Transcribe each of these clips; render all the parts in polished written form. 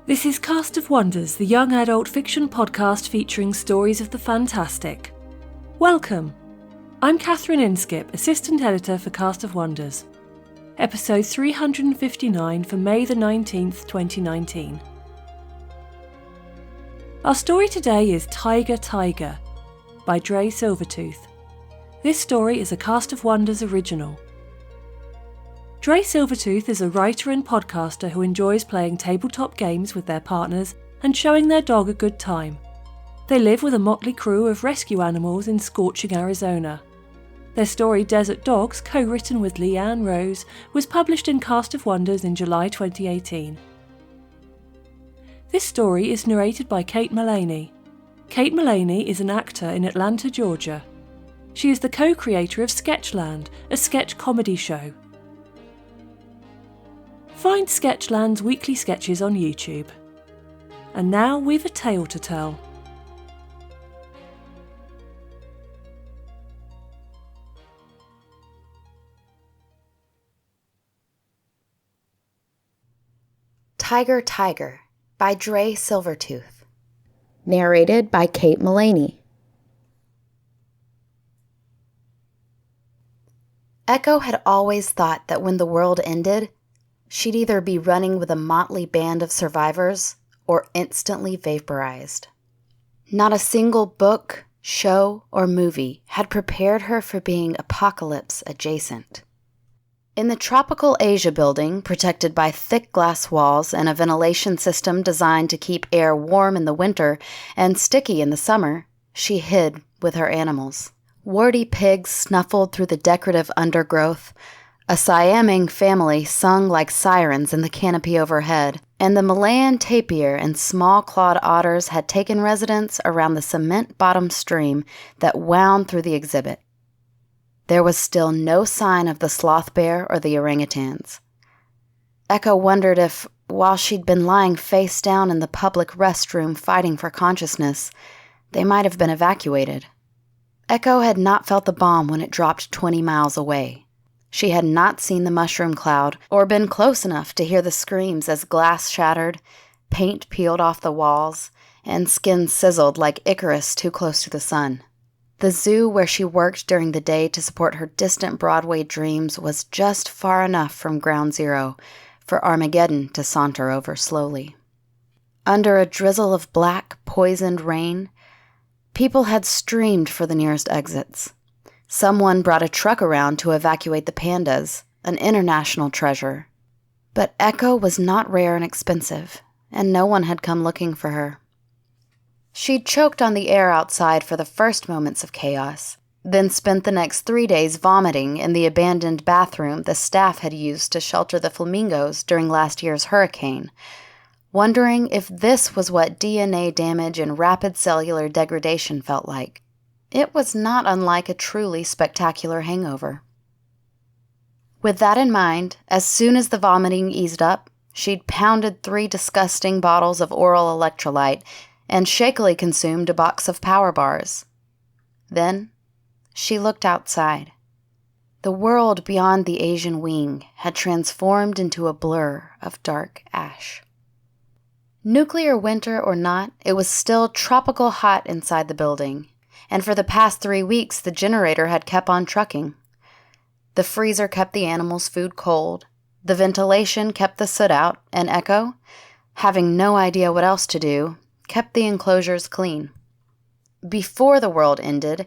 This is Cast of Wonders, the young adult fiction podcast featuring stories of the fantastic. Welcome! I'm Catherine Inskip, Assistant Editor for Cast of Wonders. Episode 359 for May the 19th, 2019. Our story today is Tiger Tiger by Dre Silvertooth. This story is a Cast of Wonders original. Dre Silvertooth is a writer and podcaster who enjoys playing tabletop games with their partners and showing their dog a good time. They live with a motley crew of rescue animals in scorching Arizona. Their story Desert Dogs, co-written with Leanne Rose, was published in Cast of Wonders in July 2018. This story is narrated by Kate Mullaney. Kate Mullaney is an actor in Atlanta, Georgia. She is the co-creator of Sketchland, a sketch comedy show. Find Sketchland's weekly sketches on YouTube. And now we've a tale to tell. Tiger Tiger by Dre Silvertooth. Narrated by Kate Mullaney. Echo had always thought that when the world ended, she'd either be running with a motley band of survivors or instantly vaporized. Not a single book, show, or movie had prepared her for being apocalypse adjacent. In the tropical Asia building, protected by thick glass walls and a ventilation system designed to keep air warm in the winter and sticky in the summer, she hid with her animals. Warty pigs snuffled through the decorative undergrowth, a Siamang family sung like sirens in the canopy overhead, and the Malayan tapir and small-clawed otters had taken residence around the cement-bottomed stream that wound through the exhibit. There was still no sign of the sloth bear or the orangutans. Echo wondered if, while she'd been lying face down in the public restroom fighting for consciousness, they might have been evacuated. Echo had not felt the bomb when it dropped 20 miles away. She had not seen the mushroom cloud or been close enough to hear the screams as glass shattered, paint peeled off the walls, and skin sizzled like Icarus too close to the sun. The zoo where she worked during the day to support her distant Broadway dreams was just far enough from Ground Zero for Armageddon to saunter over slowly. Under a drizzle of black, poisoned rain, people had streamed for the nearest exits. Someone brought a truck around to evacuate the pandas, an international treasure. But Echo was not rare and expensive, and no one had come looking for her. She'd choked on the air outside for the first moments of chaos, then spent the next 3 days vomiting in the abandoned bathroom the staff had used to shelter the flamingos during last year's hurricane, wondering if this was what DNA damage and rapid cellular degradation felt like. It was not unlike a truly spectacular hangover. With that in mind, as soon as the vomiting eased up, she'd pounded 3 disgusting bottles of oral electrolyte and shakily consumed a box of power bars. Then, she looked outside. The world beyond the Asian wing had transformed into a blur of dark ash. Nuclear winter or not, it was still tropical hot inside the building, and for the past 3 weeks the generator had kept on trucking. The freezer kept the animals' food cold, the ventilation kept the soot out, and Echo, having no idea what else to do, kept the enclosures clean. Before the world ended,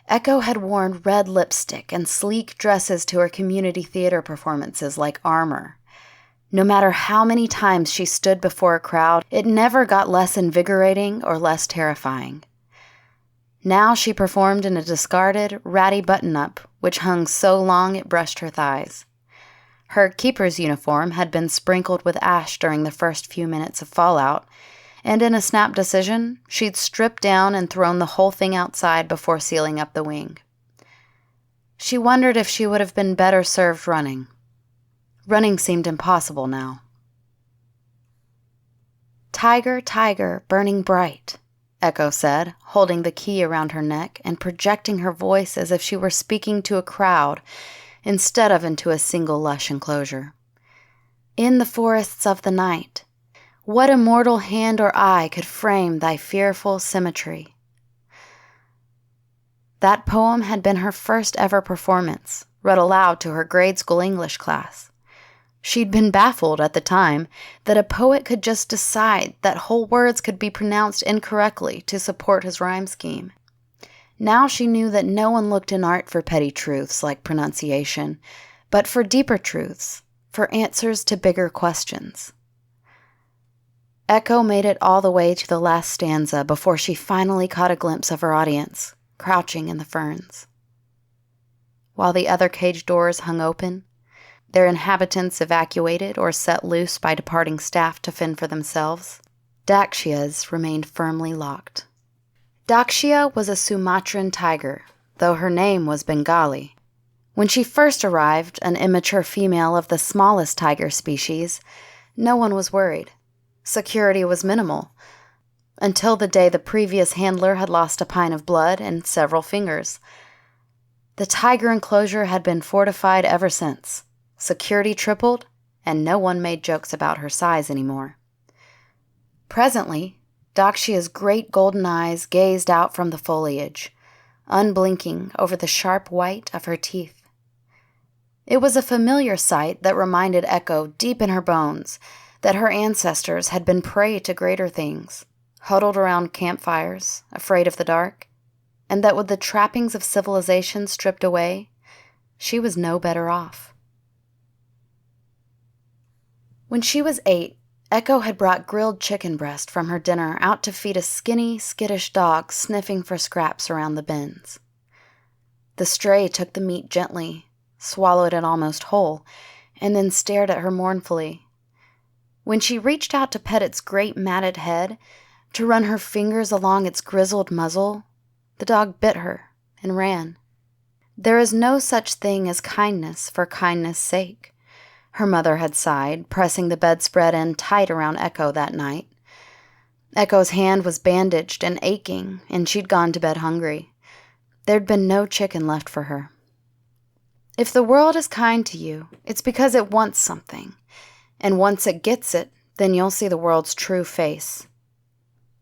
Echo had worn red lipstick and sleek dresses to her community theater performances like armor. No matter how many times she stood before a crowd, it never got less invigorating or less terrifying. Now she performed in a discarded, ratty button-up, which hung so long it brushed her thighs. Her keeper's uniform had been sprinkled with ash during the first few minutes of fallout, and in a snap decision, she'd stripped down and thrown the whole thing outside before sealing up the wing. She wondered if she would have been better served running. Running seemed impossible now. "Tiger, tiger, burning bright," Echo said, holding the key around her neck and projecting her voice as if she were speaking to a crowd instead of into a single lush enclosure. "In the forests of the night, What immortal hand or eye could frame thy fearful symmetry? That poem had been her first ever performance, read aloud to her grade school English class. She'd been baffled at the time that a poet could just decide that whole words could be pronounced incorrectly to support his rhyme scheme. Now she knew that no one looked in art for petty truths like pronunciation, but for deeper truths, for answers to bigger questions. Echo made it all the way to the last stanza before she finally caught a glimpse of her audience, crouching in the ferns. While the other cage doors hung open, their inhabitants evacuated or set loose by departing staff to fend for themselves, Dakshia's remained firmly locked. Dakshia was a Sumatran tiger, though her name was Bengali. When she first arrived, an immature female of the smallest tiger species, no one was worried. Security was minimal, until the day the previous handler had lost a pint of blood and several fingers. The tiger enclosure had been fortified ever since. Security tripled, and no one made jokes about her size anymore. Presently, Dakshia's great golden eyes gazed out from the foliage, unblinking over the sharp white of her teeth. It was a familiar sight that reminded Echo deep in her bones that her ancestors had been prey to greater things, huddled around campfires, afraid of the dark, and that with the trappings of civilization stripped away, she was no better off. When she was 8, Echo had brought grilled chicken breast from her dinner out to feed a skinny, skittish dog sniffing for scraps around the bins. The stray took the meat gently, swallowed it almost whole, and then stared at her mournfully. When she reached out to pet its great matted head, to run her fingers along its grizzled muzzle, the dog bit her and ran. There is no such thing as kindness for kindness' sake, her mother had sighed, pressing the bedspread in tight around Echo that night. Echo's hand was bandaged and aching, and she'd gone to bed hungry. There'd been no chicken left for her. If the world is kind to you, it's because it wants something, and once it gets it, then you'll see the world's true face.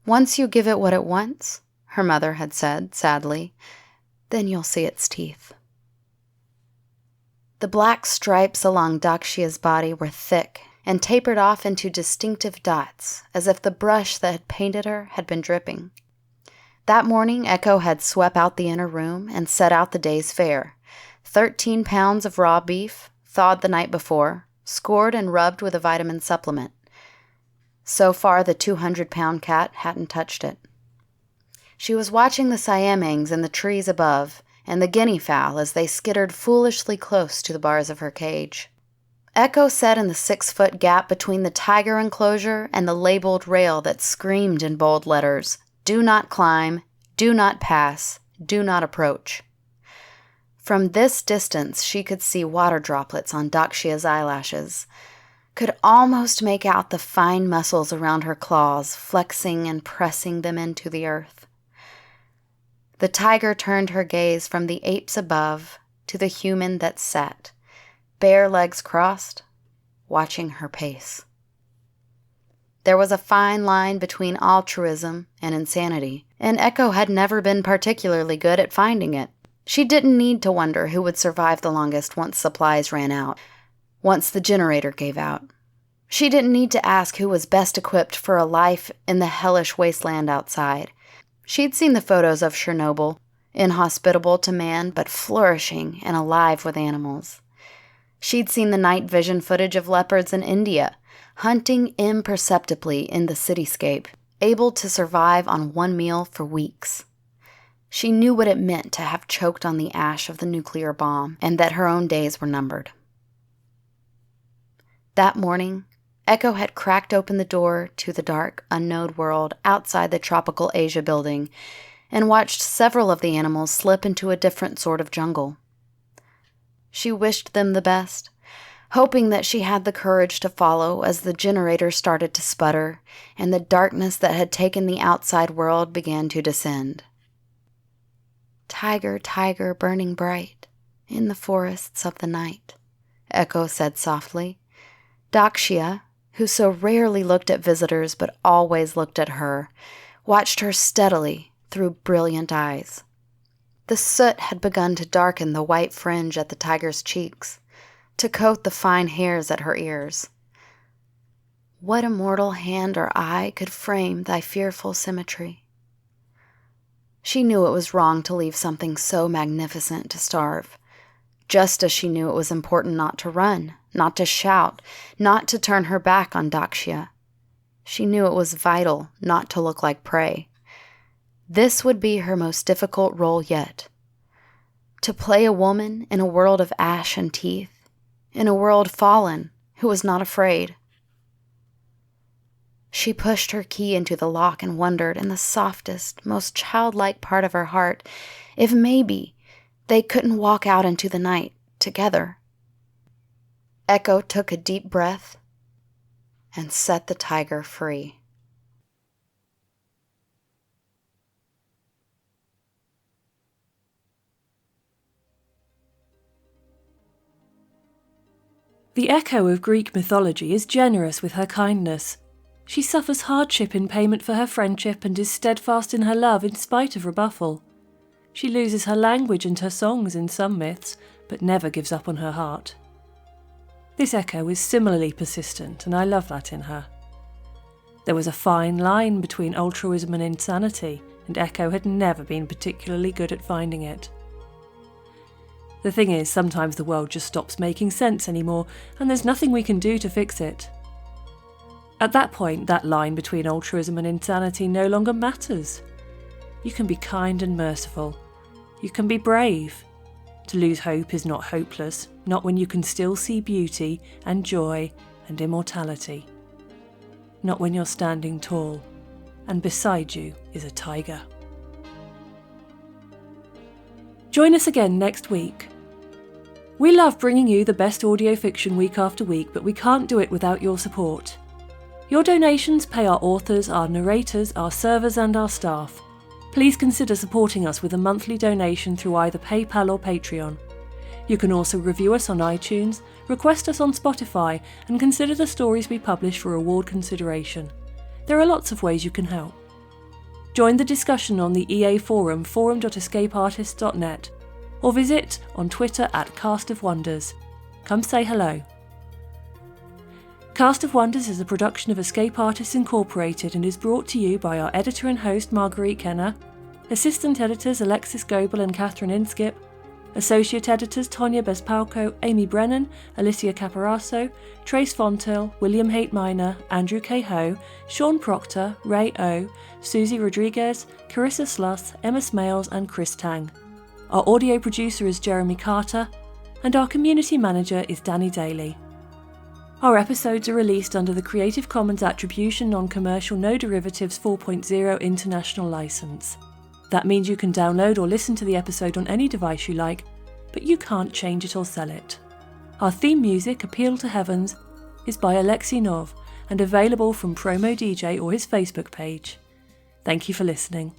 Once you give it what it wants, her mother had said, sadly, then you'll see its teeth. The black stripes along Dakshia's body were thick and tapered off into distinctive dots, as if the brush that had painted her had been dripping. That morning, Echo had swept out the inner room and set out the day's fare. 13 pounds of raw beef, thawed the night before, scored and rubbed with a vitamin supplement. So far, the 200-pound cat hadn't touched it. She was watching the siamangs in the trees above, and the guinea fowl as they skittered foolishly close to the bars of her cage. Echo sat in the 6-foot gap between the tiger enclosure and the labeled rail that screamed in bold letters, "Do not climb, do not pass, do not approach." From this distance, she could see water droplets on Dakshia's eyelashes, could almost make out the fine muscles around her claws flexing and pressing them into the earth. The tiger turned her gaze from the apes above to the human that sat, bare legs crossed, watching her pace. There was a fine line between altruism and insanity, and Echo had never been particularly good at finding it. She didn't need to wonder who would survive the longest once supplies ran out, once the generator gave out. She didn't need to ask who was best equipped for a life in the hellish wasteland outside. She'd seen the photos of Chernobyl, inhospitable to man but flourishing and alive with animals. She'd seen the night vision footage of leopards in India, hunting imperceptibly in the cityscape, able to survive on one meal for weeks. She knew what it meant to have choked on the ash of the nuclear bomb, and that her own days were numbered. That morning, Echo had cracked open the door to the dark, unknown world outside the Tropical Asia building and watched several of the animals slip into a different sort of jungle. She wished them the best, hoping that she had the courage to follow as the generator started to sputter and the darkness that had taken the outside world began to descend. "Tiger, tiger, burning bright in the forests of the night," Echo said softly. Dakshia, who so rarely looked at visitors but always looked at her, watched her steadily through brilliant eyes. The soot had begun to darken the white fringe at the tiger's cheeks, to coat the fine hairs at her ears. What immortal hand or eye could frame thy fearful symmetry? She knew it was wrong to leave something so magnificent to starve, just as she knew it was important not to run, not to shout, not to turn her back on Dakshya. She knew it was vital not to look like prey. This would be her most difficult role yet. To play a woman in a world of ash and teeth, in a world fallen who was not afraid. She pushed her key into the lock and wondered in the softest, most childlike part of her heart if maybe they couldn't walk out into the night together. Echo took a deep breath and set the tiger free. The Echo of Greek mythology is generous with her kindness. She suffers hardship in payment for her friendship and is steadfast in her love in spite of rebuffal. She loses her language and her songs in some myths, but never gives up on her heart. This Echo is similarly persistent, and I love that in her. There was a fine line between altruism and insanity, and Echo had never been particularly good at finding it. The thing is, sometimes the world just stops making sense anymore, and there's nothing we can do to fix it. At that point, that line between altruism and insanity no longer matters. You can be kind and merciful. You can be brave. To lose hope is not hopeless, not when you can still see beauty and joy and immortality. Not when you're standing tall, and beside you is a tiger. Join us again next week. We love bringing you the best audio fiction week after week, but we can't do it without your support. Your donations pay our authors, our narrators, our servers and our staff. Please consider supporting us with a monthly donation through either PayPal or Patreon. You can also review us on iTunes, request us on Spotify, and consider the stories we publish for award consideration. There are lots of ways you can help. Join the discussion on the EA forum, forum.escapeartists.net, or visit on Twitter at Cast of Wonders. Come say hello. Cast of Wonders is a production of Escape Artists Incorporated and is brought to you by our editor and host Marguerite Kenner, assistant editors Alexis Goebel and Catherine Inskip, associate editors Tonya Bespalko, Amy Brennan, Alicia Caparasso, Trace Fontil, William Haight Minor, Andrew K. Ho, Sean Proctor, Ray O, Susie Rodriguez, Carissa Sluss, Emma Smales and Chris Tang. Our audio producer is Jeremy Carter, and our community manager is Danny Daly. Our episodes are released under the Creative Commons Attribution Non-Commercial No Derivatives 4.0 International License. That means you can download or listen to the episode on any device you like, but you can't change it or sell it. Our theme music, Appeal to Heavens, is by Alexei Nov and available from Promo DJ or his Facebook page. Thank you for listening.